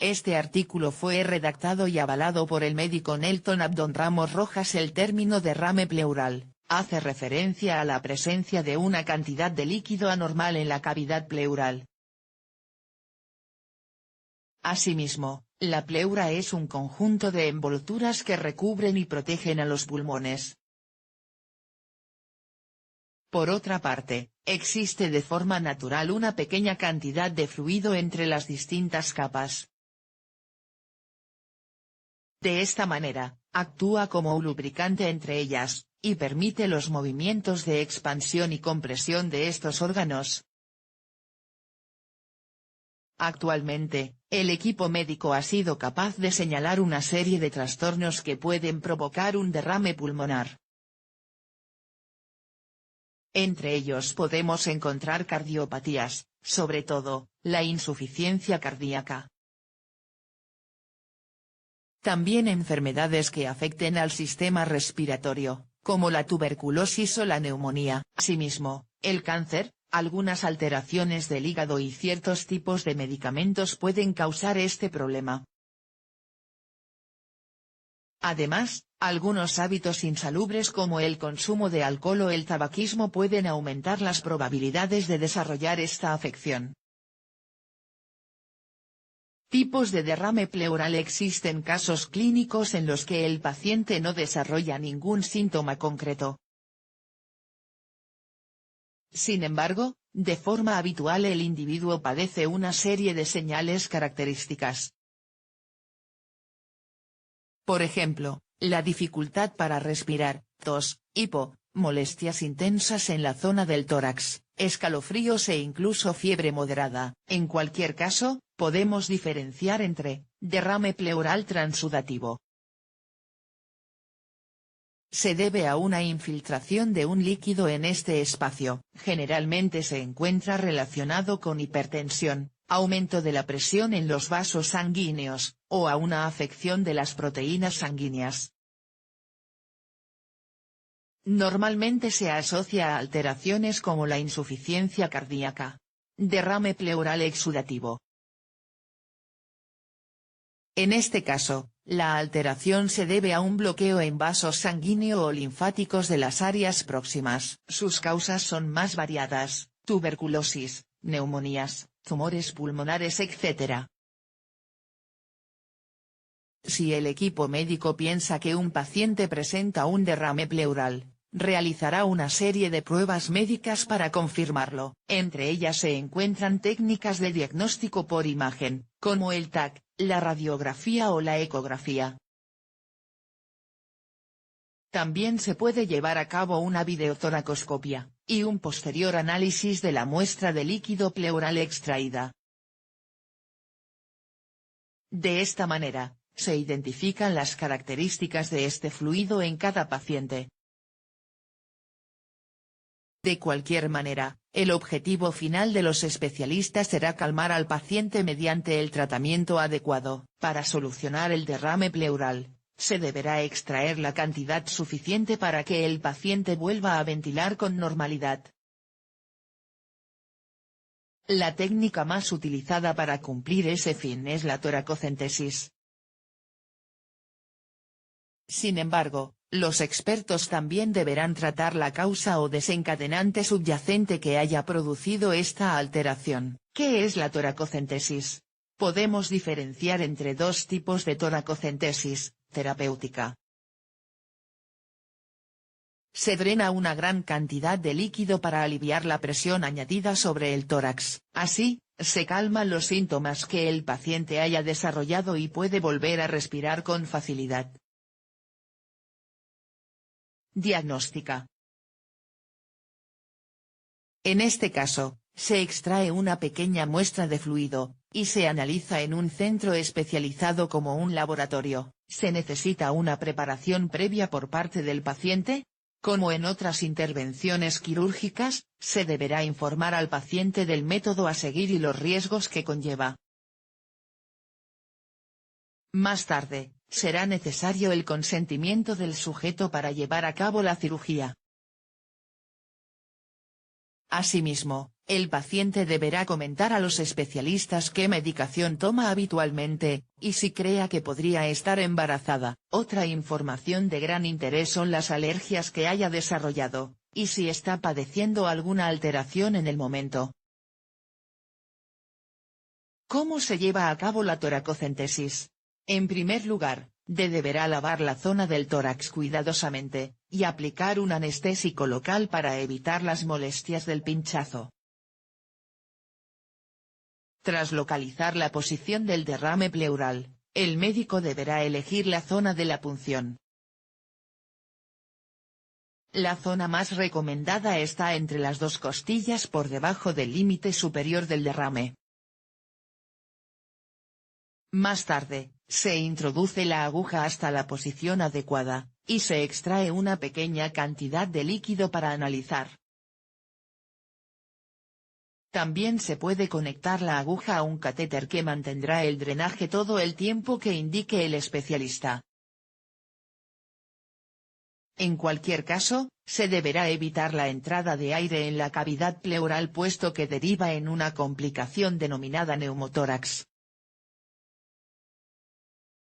Este artículo fue redactado y avalado por el médico Nelton Abdón Ramos Rojas. El término derrame pleural hace referencia a la presencia de una cantidad de líquido anormal en la cavidad pleural. Asimismo, la pleura es un conjunto de envolturas que recubren y protegen a los pulmones. Por otra parte, existe de forma natural una pequeña cantidad de fluido entre las distintas capas. De esta manera, actúa como un lubricante entre ellas, y permite los movimientos de expansión y compresión de estos órganos. Actualmente, el equipo médico ha sido capaz de señalar una serie de trastornos que pueden provocar un derrame pulmonar. Entre ellos podemos encontrar cardiopatías, sobre todo, la insuficiencia cardíaca. También enfermedades que afecten al sistema respiratorio, como la tuberculosis o la neumonía. Asimismo, el cáncer, algunas alteraciones del hígado y ciertos tipos de medicamentos pueden causar este problema. Además, algunos hábitos insalubres como el consumo de alcohol o el tabaquismo pueden aumentar las probabilidades de desarrollar esta afección. Tipos de derrame pleural. Existen casos clínicos en los que el paciente no desarrolla ningún síntoma concreto. Sin embargo, de forma habitual el individuo padece una serie de señales características. Por ejemplo, la dificultad para respirar, tos, hipo, molestias intensas en la zona del tórax, escalofríos e incluso fiebre moderada. En cualquier caso, podemos diferenciar entre derrame pleural transudativo. Se debe a una infiltración de un líquido en este espacio. Generalmente se encuentra relacionado con hipertensión, aumento de la presión en los vasos sanguíneos, o a una afección de las proteínas sanguíneas. Normalmente se asocia a alteraciones como la insuficiencia cardíaca. Derrame pleural exudativo. En este caso, la alteración se debe a un bloqueo en vasos sanguíneo o linfáticos de las áreas próximas. Sus causas son más variadas: tuberculosis, neumonías, tumores pulmonares, etc. Si el equipo médico piensa que un paciente presenta un derrame pleural, realizará una serie de pruebas médicas para confirmarlo. Entre ellas se encuentran técnicas de diagnóstico por imagen, como el TAC, la radiografía o la ecografía. También se puede llevar a cabo una videotoracoscopia, y un posterior análisis de la muestra de líquido pleural extraída. De esta manera, se identifican las características de este fluido en cada paciente. De cualquier manera, el objetivo final de los especialistas será calmar al paciente mediante el tratamiento adecuado. Para solucionar el derrame pleural, se deberá extraer la cantidad suficiente para que el paciente vuelva a ventilar con normalidad. La técnica más utilizada para cumplir ese fin es la toracocentesis. Sin embargo, los expertos también deberán tratar la causa o desencadenante subyacente que haya producido esta alteración. ¿Qué es la toracocentesis? Podemos diferenciar entre dos tipos de toracocentesis: terapéutica. Se drena una gran cantidad de líquido para aliviar la presión añadida sobre el tórax. Así, se calman los síntomas que el paciente haya desarrollado y puede volver a respirar con facilidad. Diagnóstica. En este caso, se extrae una pequeña muestra de fluido, y se analiza en un centro especializado como un laboratorio. ¿Se necesita una preparación previa por parte del paciente? Como en otras intervenciones quirúrgicas, se deberá informar al paciente del método a seguir y los riesgos que conlleva. Más tarde, será necesario el consentimiento del sujeto para llevar a cabo la cirugía. Asimismo, el paciente deberá comentar a los especialistas qué medicación toma habitualmente, y si crea que podría estar embarazada. Otra información de gran interés son las alergias que haya desarrollado, y si está padeciendo alguna alteración en el momento. ¿Cómo se lleva a cabo la toracocentesis? En primer lugar, deberá lavar la zona del tórax cuidadosamente, y aplicar un anestésico local para evitar las molestias del pinchazo. Tras localizar la posición del derrame pleural, el médico deberá elegir la zona de la punción. La zona más recomendada está entre las dos costillas por debajo del límite superior del derrame. Más tarde, se introduce la aguja hasta la posición adecuada, y se extrae una pequeña cantidad de líquido para analizar. También se puede conectar la aguja a un catéter que mantendrá el drenaje todo el tiempo que indique el especialista. En cualquier caso, se deberá evitar la entrada de aire en la cavidad pleural puesto que deriva en una complicación denominada neumotórax.